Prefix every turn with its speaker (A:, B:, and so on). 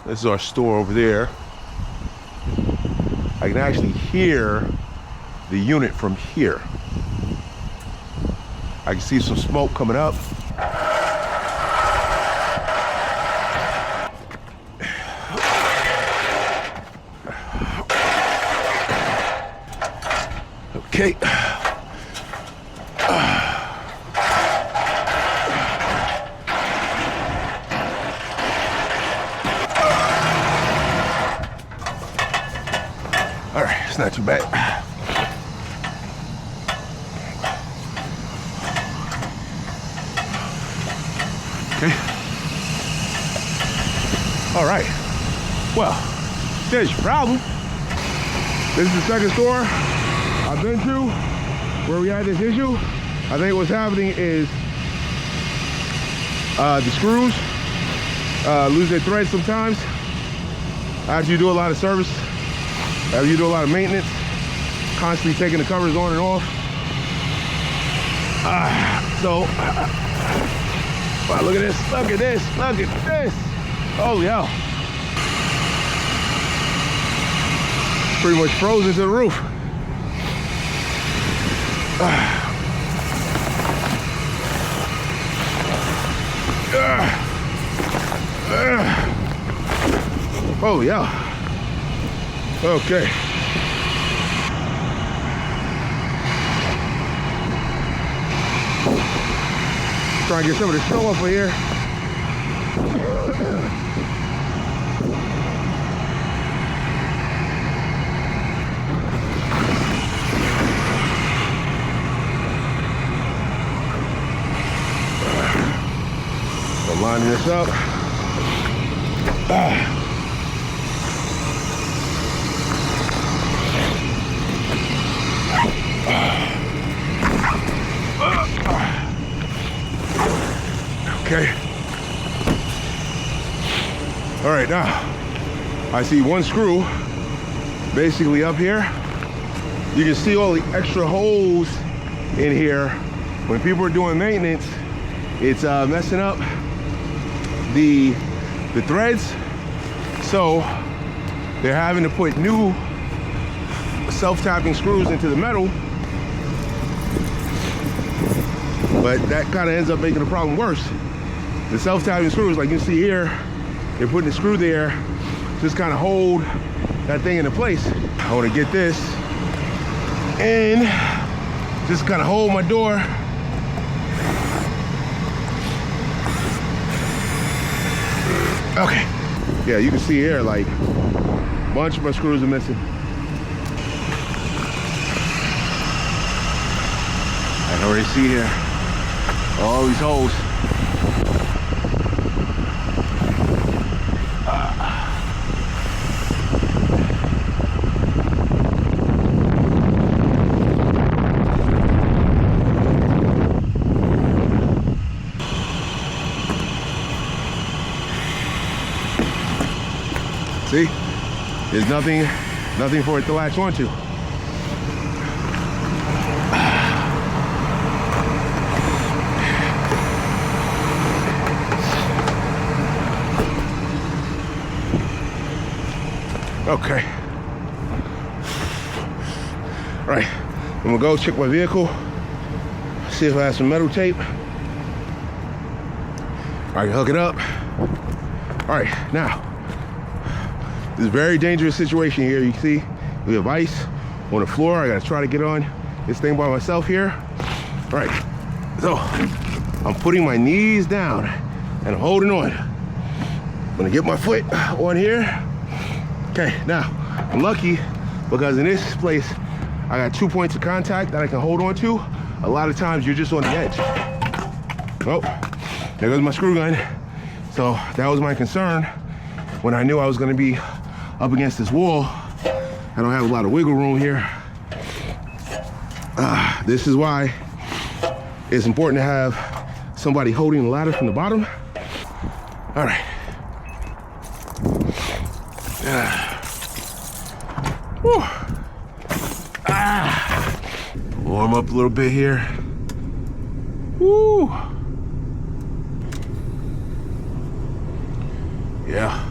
A: This is our store over there. I can actually hear the unit from here. I can see some smoke coming up. Okay. All right, it's not too bad. Okay. All right. Well, there's your problem. This is the second store I've been to where we had this issue. I think what's happening is the screws lose their threads sometimes after you do a lot of service, after you do a lot of maintenance, constantly taking the covers on and off. Wow, look at this, look at this, look at this. Holy hell. Pretty much frozen to the roof. Oh yeah. Okay. Try and get some of the snow off of here. So lining this up. Okay. All right, now I see one screw basically up here. You can see all the extra holes in here. When people are doing maintenance, it's messing up the threads. So they're having to put new self-tapping screws into the metal. But that kind of ends up making the problem worse. The self-tapping screws, like you see here, they're putting the screw there, just kind of hold that thing into place. I want to get this and just kind of hold my door. Okay. Yeah, you can see here, like, a bunch of my screws are missing. I can already see here all these holes. See, there's nothing for it to latch onto. Okay. All right, I'm gonna go check my vehicle, see if I have some metal tape. I can hook it up. All right, now, this is a very dangerous situation here. You can see we have ice on the floor. I gotta try to get on this thing by myself here. All right, so I'm putting my knees down and I'm holding on. I'm gonna get my foot on here. Okay, now, I'm lucky because in this place, I got 2 points of contact that I can hold on to. A lot of times you're just on the edge. Oh, there goes my screw gun. So that was my concern when I knew I was gonna be up against this wall. I don't have a lot of wiggle room here. This is why it's important to have somebody holding the ladder from the bottom. All right. Warm up a little bit here. Woo. Yeah.